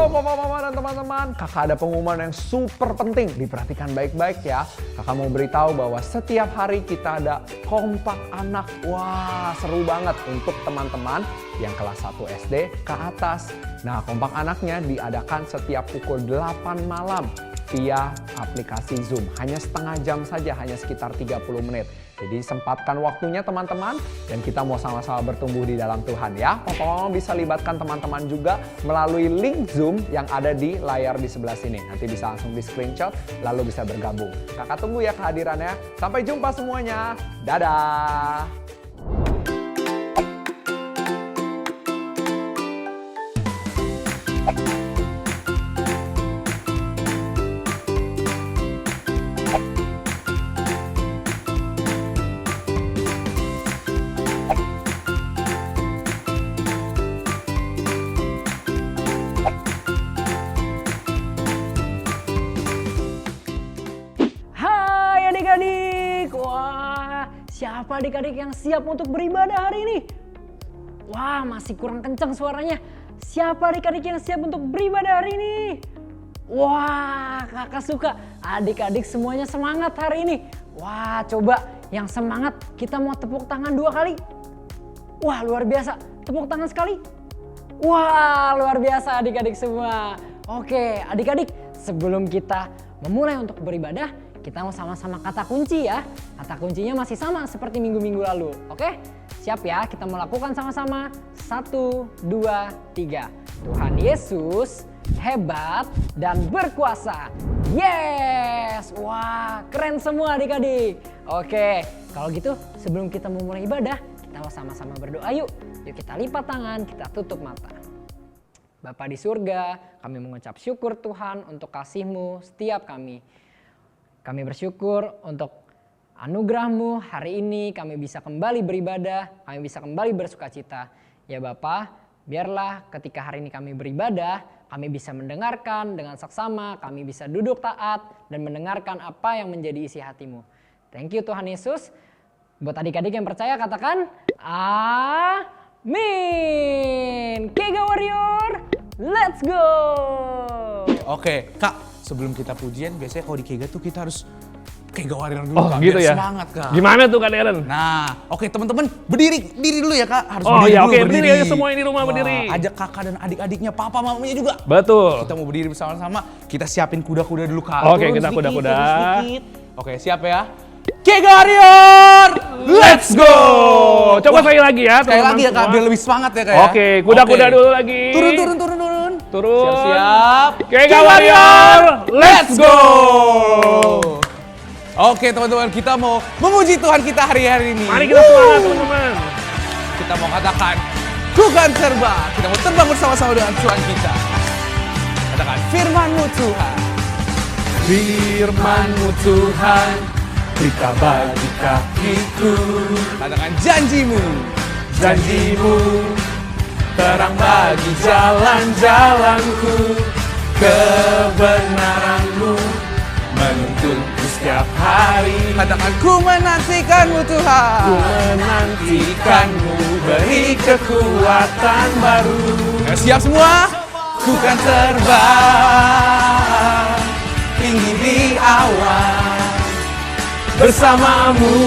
Halo papa, mama, dan teman-teman. Kakak ada pengumuman yang super penting. Diperhatikan baik-baik ya. Kakak mau beritahu bahwa setiap hari kita ada kompak anak. Wah, seru banget untuk teman-teman yang kelas 1 SD ke atas. Nah, kompak anaknya diadakan setiap pukul 8 malam via aplikasi Zoom. Hanya setengah jam saja, hanya sekitar 30 menit. Jadi sempatkan waktunya teman-teman, dan kita mau sama-sama bertumbuh di dalam Tuhan ya. Papa mama bisa libatkan teman-teman juga melalui link Zoom yang ada di layar di sebelah sini. Nanti bisa langsung di screenshot lalu bisa bergabung. Kakak tunggu ya kehadirannya. Sampai jumpa semuanya. Dadah. Adik-adik, wah, siapa adik-adik yang siap untuk beribadah hari ini? Wah, masih kurang kencang suaranya. Siapa adik-adik yang siap untuk beribadah hari ini? Wah, kakak suka. Adik-adik semuanya semangat hari ini. Wah, coba yang semangat kita mau tepuk tangan 2 kali. Wah, luar biasa. Tepuk tangan sekali. Wah, luar biasa adik-adik semua. Oke, adik-adik, sebelum kita memulai untuk beribadah, kita mau sama-sama kata kunci ya. Kata kuncinya masih sama seperti minggu-minggu lalu. Oke? Siap ya? Kita mau lakukan sama-sama. 1, 2, 3. Tuhan Yesus hebat dan berkuasa. Yes! Wah, keren semua adik-adik. Oke, kalau gitu sebelum kita memulai ibadah, kita mau sama-sama berdoa yuk. Yuk kita lipat tangan, kita tutup mata. Bapa di surga, kami mengucap syukur Tuhan untuk kasih-Mu setiap kami. Kami bersyukur untuk anugerah-Mu hari ini kami bisa kembali beribadah, kami bisa kembali bersukacita. Ya Bapa, biarlah ketika hari ini kami beribadah, kami bisa mendengarkan dengan saksama, kami bisa duduk taat dan mendengarkan apa yang menjadi isi hati-Mu. Thank you Tuhan Yesus. Buat adik-adik yang percaya katakan, Amin. Kega Warrior, let's go. Oke, Kak. Sebelum kita pujian, biasanya kalau di Kega tuh kita harus Kega Warrior dulu, Kak. gitu Biar ya? Semangat, Kak. Gimana tuh, Kak Darren? Nah, oke teman-teman, berdiri dulu ya, Kak. Harus Oh berdiri iya, dulu, oke, berdiri aja semua yang di rumah. Berdiri. Ajak kakak dan adik-adiknya, papa mamanya juga. Betul. Kita mau berdiri bersama-sama, kita siapin kuda-kuda dulu, Kak. Oke, Turun kita sedikit, kuda-kuda. turun sedikit. Oke, siap ya? Kega Warrior, let's go! Coba sekali lagi ya, Sekali teman-teman lagi ya, Kak, semua. biar lebih semangat ya, Kak ya. Oke, kuda-kuda Oke. dulu lagi. Turun. Turun. Siap-siap. Kega Warrior, let's go! Oke teman-teman, kita mau memuji Tuhan kita hari-hari ini. Mari kita semangat teman-teman. Kita mau katakan, ku kan terbang. Kita mau terbang bersama-sama dengan Tuhan kita. Katakan, firman-Mu Tuhan. Firman-Mu Tuhan, berita bagi kakiku. Katakan, janji-Mu. Janji-Mu, terang bagi jalan-jalanku. Kebenaran-Mu menuntunku setiap hari. Katakan, ku menantikan-Mu Tuhan. Ku menantikan-Mu, beri kekuatan baru. Siap semua? Ku kan terbang tinggi di awan bersama-Mu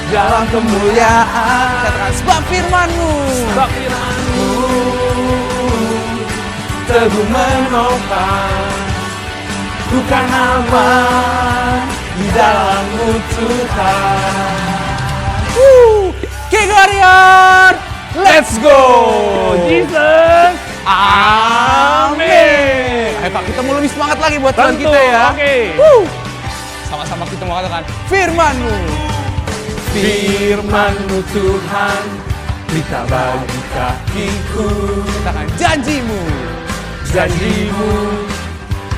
dalam kemuliaan. Katakan, sebab firman-Mu. Sebab firman-Mu teguh menopang. Bukan aman di dalam-Mu Tuhan. Kega Warrior, let's go! Jesus. Amin. Ayo Pak, kita mau lebih semangat lagi buat Tuhan Tentu, kita ya. oke. Sama-sama kita mau katakan, firman-Mu. Firman-Mu Tuhan, berita bagi kakiku. Katakan, janji-Mu. Janji-Mu,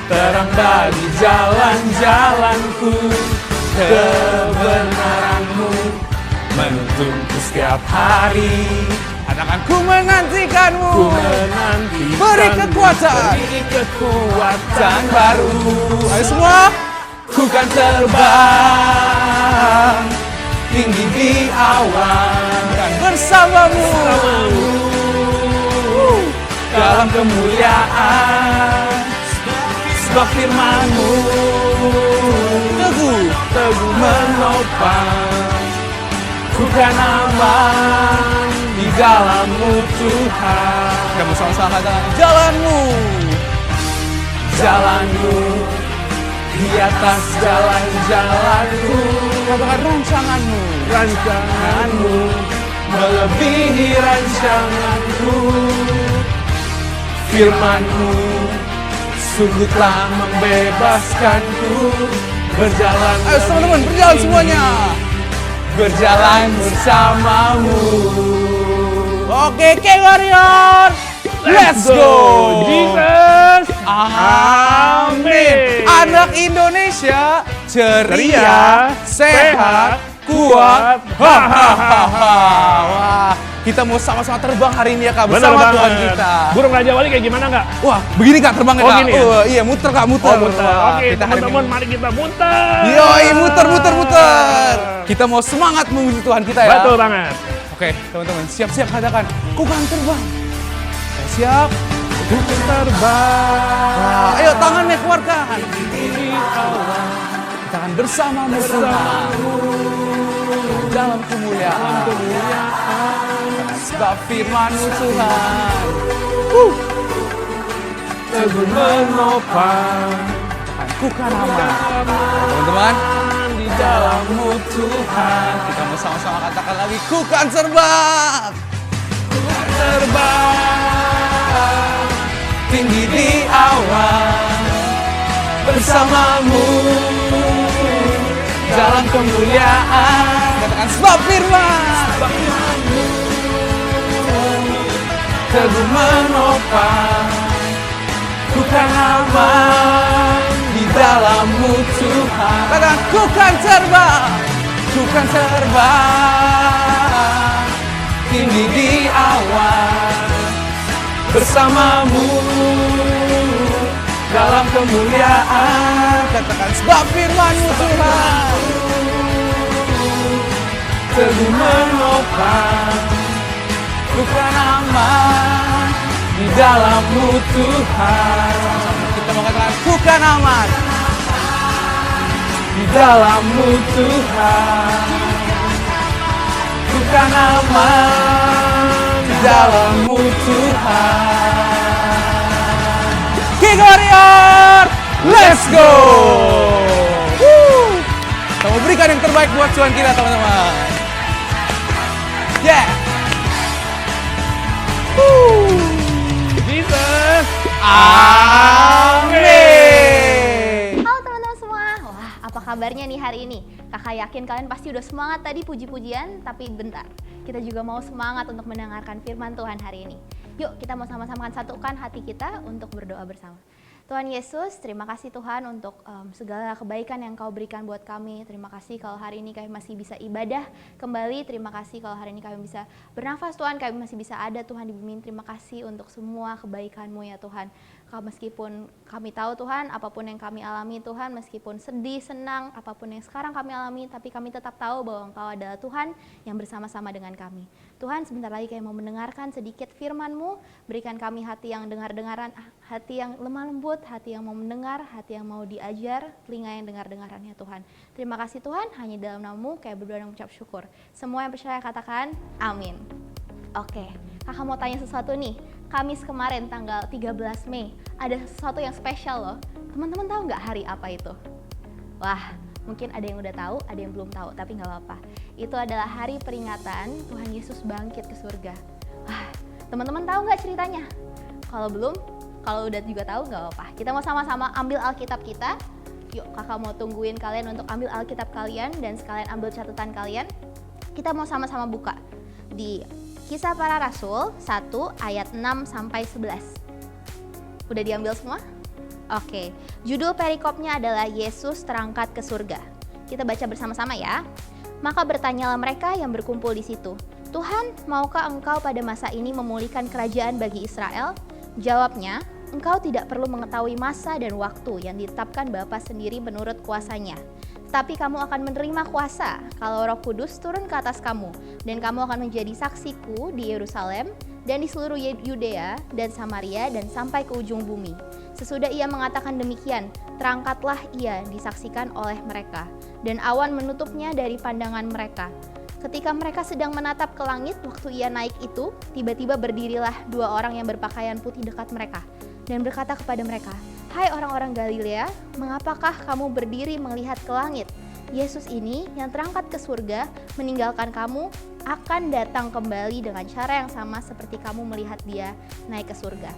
terang bagi jalan-jalanku. Kebenaran-Mu menuntunku setiap hari. Katakan, ku menantikan-Mu. Ku menantikan-Mu. Beri kekuatan. Beri kekuatan baru. Ayo semua. Ku kan terbang tinggi di awan dan bersama-Mu dalam kemuliaan. Sebab firman-Mu teguh menopang, ku kan aman di dalam-Mu Tuhan. Kamu sama-sama katakan jalan-Mu, jalan-Mu di atas jalan-jalanku. Katakan rancangan-Mu, rancangan-Mu melebihi rancanganku. Firman-Mu sungguh telah membebaskanku. Berjalan, ayo teman-teman berjalan semuanya. Berjalan bersamamu. Oke, K-Warrior, let's go! Jesus. Amin. Anak Indonesia ceria, sehat, kuat. Hahaha. Wah, kita mau sama-sama terbang hari ini ya Kak, bersama Tuhan kita. Burung Raja Wali kayak gimana Kak? Wah, begini Kak terbangnya Oh, Kak. gini ya? Iya, muter Kak, muter. Oh, muter. Wah, Oke, kita hari teman-teman ini- mari kita muter. Yoi, muter. Kita mau semangat memuji Tuhan kita ya. Betul banget. Oke, teman-teman, siap-siap katakan, ku kan terbang. Oke, siap. Ku kan terbang. Wah, ayo tangannya keluarkan. Kita akan bersamamu Tuhan. Dalam kemuliaan. Sebab firman-Mu Tuhan Teguh menopang. ku kan aman. Teman-teman, di dalam-Mu Tuhan. Kita mau sama-sama katakan lagi, ku kan terbang. Terbang tinggi di awan bersamamu dalam kemuliaan. Katakan sebab firman teguh menopang, ku kan aman di dalam-Mu Tuhan. Katakan ku kan terbang tinggi di awan bersamamu dalam kemuliaan. Katakan sebab firman-Mu Tuhan teguh menopang, ku kan aman di dalam-Mu Tuhan. Sama-sama kita mau katakan ku kan aman di dalam-Mu Tuhan. Ku kan aman di dalam-Mu Tuhan. King Warrior, let's go! Woo! Kita mau berikan yang terbaik buat Tuhan kita teman-teman. Yeah! Woo! Jesus. Amin! Halo teman-teman semua, wah apa kabarnya nih hari ini? Kakak yakin kalian pasti udah semangat tadi puji-pujian, tapi bentar, kita juga mau semangat untuk mendengarkan firman Tuhan hari ini. Yuk kita mau sama-sama satukan hati kita untuk berdoa bersama. Tuhan Yesus, terima kasih Tuhan untuk segala kebaikan yang Kau berikan buat kami. Terima kasih kalau hari ini kami masih bisa ibadah kembali. Terima kasih kalau hari ini kami bisa bernafas Tuhan, kami masih bisa ada Tuhan di bumi. Terima kasih untuk semua kebaikan-Mu ya Tuhan. Meskipun kami tahu Tuhan, apapun yang kami alami Tuhan, meskipun sedih, senang, apapun yang sekarang kami alami, tapi kami tetap tahu bahwa Engkau adalah Tuhan yang bersama-sama dengan kami. Tuhan, sebentar lagi kami mau mendengarkan sedikit firman-Mu, berikan kami hati yang dengar-dengaran, hati yang lemah lembut, hati yang mau mendengar, hati yang mau diajar, telinga yang dengar-dengarannya Tuhan. Terima kasih Tuhan, hanya dalam nama-Mu kayak berdoa dan mengucap syukur. Semua yang percaya katakan amin. Oke, kakak mau tanya sesuatu nih. Kamis kemarin tanggal 13 Mei ada sesuatu yang spesial loh. Teman-teman tahu nggak hari apa itu? Wah, mungkin ada yang udah tahu, ada yang belum tahu, tapi nggak apa-apa. Itu adalah hari peringatan Tuhan Yesus bangkit ke surga. Wah, teman-teman tahu nggak ceritanya? Kalau belum, kalau udah juga tahu nggak apa-apa. Kita mau sama-sama ambil Alkitab kita. Yuk, kakak mau tungguin kalian untuk ambil Alkitab kalian dan sekalian ambil catatan kalian. Kita mau sama-sama buka di Kisah Para Rasul 1 ayat 6 sampai 11. Udah diambil semua? Oke, judul perikopnya adalah Yesus terangkat ke surga. Kita baca bersama-sama ya. Maka bertanyalah mereka yang berkumpul di situ, Tuhan, maukah Engkau pada masa ini memulihkan kerajaan bagi Israel? Jawabnya, Engkau tidak perlu mengetahui masa dan waktu yang ditetapkan Bapa sendiri menurut kuasanya. Tapi kamu akan menerima kuasa kalau Roh Kudus turun ke atas kamu, dan kamu akan menjadi saksiku di Yerusalem dan di seluruh Yudea dan Samaria dan sampai ke ujung bumi. Sesudah ia mengatakan demikian, terangkatlah ia disaksikan oleh mereka, dan awan menutupnya dari pandangan mereka. Ketika mereka sedang menatap ke langit waktu ia naik itu, tiba-tiba berdirilah 2 orang yang berpakaian putih dekat mereka, dan berkata kepada mereka, "Hai orang-orang Galilea, mengapakah kamu berdiri melihat ke langit? Yesus ini yang terangkat ke surga meninggalkan kamu akan datang kembali dengan cara yang sama seperti kamu melihat dia naik ke surga."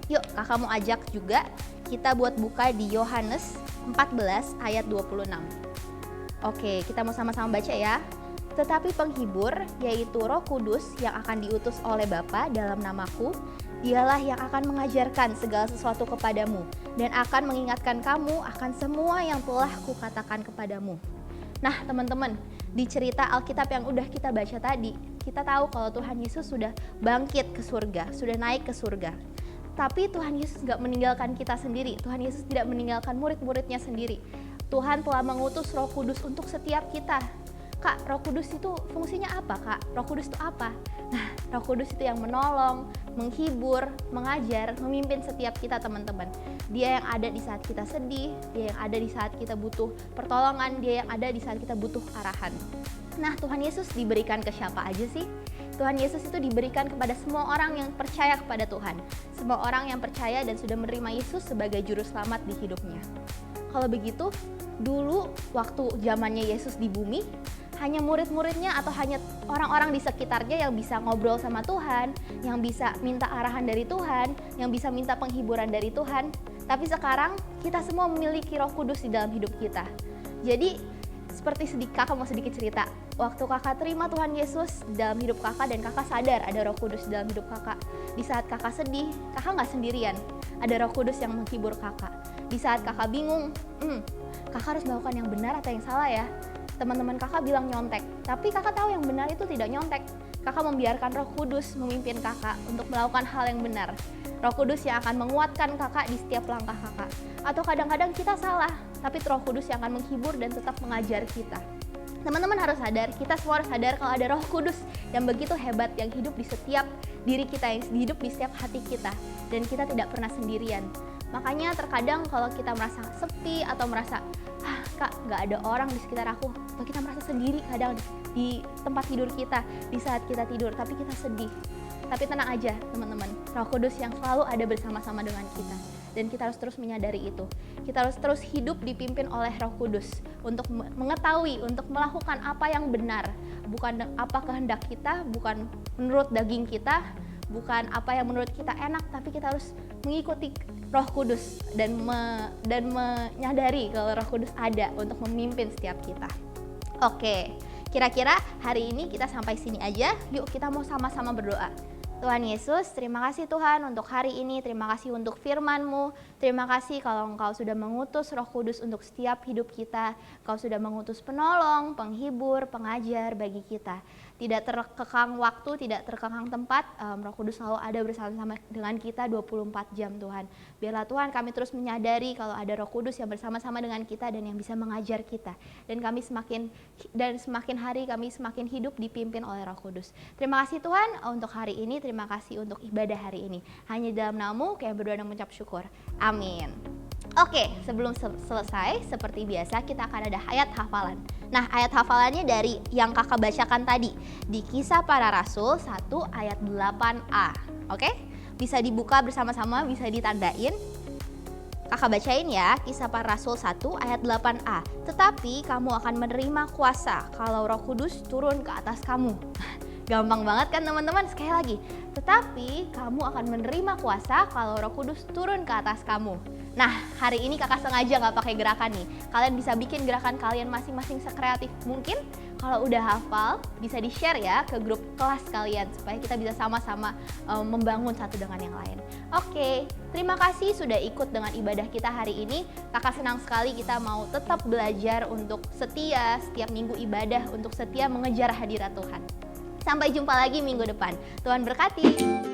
Yuk kakak mau ajak juga kita buat buka di Yohanes 14 ayat 26. Oke, kita mau sama-sama baca ya. Tetapi penghibur, yaitu Roh Kudus yang akan diutus oleh Bapa dalam namaku, dialah yang akan mengajarkan segala sesuatu kepadamu dan akan mengingatkan kamu akan semua yang telah kukatakan kepadamu. Nah teman-teman, di cerita Alkitab yang udah kita baca tadi, kita tahu kalau Tuhan Yesus sudah bangkit ke surga, sudah naik ke surga. Tapi Tuhan Yesus gak meninggalkan kita sendiri, Tuhan Yesus tidak meninggalkan murid-muridnya sendiri. Tuhan telah mengutus Roh Kudus untuk setiap kita. Kak, Roh Kudus itu fungsinya apa, Kak? Roh Kudus itu apa? Nah, Roh Kudus itu yang menolong, menghibur, mengajar, memimpin setiap kita teman-teman. Dia yang ada di saat kita sedih, dia yang ada di saat kita butuh pertolongan, dia yang ada di saat kita butuh arahan. Nah, Tuhan Yesus diberikan ke siapa aja sih? Tuhan Yesus itu diberikan kepada semua orang yang percaya kepada Tuhan. Semua orang yang percaya dan sudah menerima Yesus sebagai juru selamat di hidupnya. Kalau begitu, dulu waktu zamannya Yesus di bumi, hanya murid-muridnya atau hanya orang-orang di sekitarnya yang bisa ngobrol sama Tuhan, yang bisa minta arahan dari Tuhan, yang bisa minta penghiburan dari Tuhan. Tapi sekarang kita semua memiliki Roh Kudus di dalam hidup kita. Jadi seperti kakak mau sedikit cerita. Waktu kakak terima Tuhan Yesus dalam hidup kakak dan kakak sadar ada Roh Kudus dalam hidup kakak. Di saat kakak sedih, kakak gak sendirian. Ada Roh Kudus yang menghibur kakak. Di saat kakak bingung, kakak harus melakukan yang benar atau yang salah ya? Teman-teman kakak bilang nyontek, tapi kakak tahu yang benar itu tidak nyontek. Kakak membiarkan Roh Kudus memimpin kakak untuk melakukan hal yang benar. Roh Kudus yang akan menguatkan kakak di setiap langkah kakak. Atau kadang-kadang kita salah, tapi Roh Kudus yang akan menghibur dan tetap mengajar kita. Teman-teman harus sadar, kita semua harus sadar kalau ada Roh Kudus yang begitu hebat, yang hidup di setiap diri kita, yang hidup di setiap hati kita. Dan kita tidak pernah sendirian. Makanya terkadang kalau kita merasa sepi atau merasa, Kak, gak ada orang di sekitar aku, atau kita merasa sendiri kadang di tempat tidur kita, di saat kita tidur, tapi kita sedih. Tapi tenang aja teman-teman, Roh Kudus yang selalu ada bersama-sama dengan kita. Dan kita harus terus menyadari itu. Kita harus terus hidup dipimpin oleh Roh Kudus untuk mengetahui, untuk melakukan apa yang benar. Bukan apa kehendak kita, bukan menurut daging kita, bukan apa yang menurut kita enak, tapi kita harus mengikuti Roh Kudus dan menyadari kalau Roh Kudus ada untuk memimpin setiap kita. Oke, kira-kira hari ini kita sampai sini aja. Yuk kita mau sama-sama berdoa. Tuhan Yesus, terima kasih Tuhan untuk hari ini, terima kasih untuk firman-Mu, terima kasih kalau Engkau sudah mengutus Roh Kudus untuk setiap hidup kita, Engkau sudah mengutus penolong, penghibur, pengajar bagi kita. Tidak terkekang waktu, tidak terkekang tempat, Roh Kudus selalu ada bersama-sama dengan kita 24 jam Tuhan. Biarlah Tuhan kami terus menyadari kalau ada Roh Kudus yang bersama-sama dengan kita dan yang bisa mengajar kita. Dan kami semakin hari kami semakin hidup dipimpin oleh Roh Kudus. Terima kasih Tuhan untuk hari ini, terima kasih untuk ibadah hari ini. Hanya dalam nama-Mu kami berdoa dan mengucap syukur. Amin. Oke, sebelum selesai, seperti biasa kita akan ada ayat hafalan. Nah, ayat hafalannya dari yang kakak bacakan tadi, di Kisah Para Rasul 1 ayat 8a. Oke, bisa dibuka bersama-sama, bisa ditandain. Kakak bacain ya, Kisah Para Rasul 1 ayat 8a. Tetapi kamu akan menerima kuasa kalau Roh Kudus turun ke atas kamu. Gampang banget kan teman-teman? Sekali lagi, tetapi kamu akan menerima kuasa kalau Roh Kudus turun ke atas kamu. Nah, hari ini kakak sengaja nggak pakai gerakan nih. Kalian bisa bikin gerakan kalian masing-masing sekreatif mungkin. Kalau udah hafal, bisa di-share ya ke grup kelas kalian supaya kita bisa sama-sama membangun satu dengan yang lain. Oke, terima kasih sudah ikut dengan ibadah kita hari ini. Kakak senang sekali kita mau tetap belajar untuk setia setiap minggu ibadah, untuk setia mengejar hadirat Tuhan. Sampai jumpa lagi minggu depan. Tuhan berkati.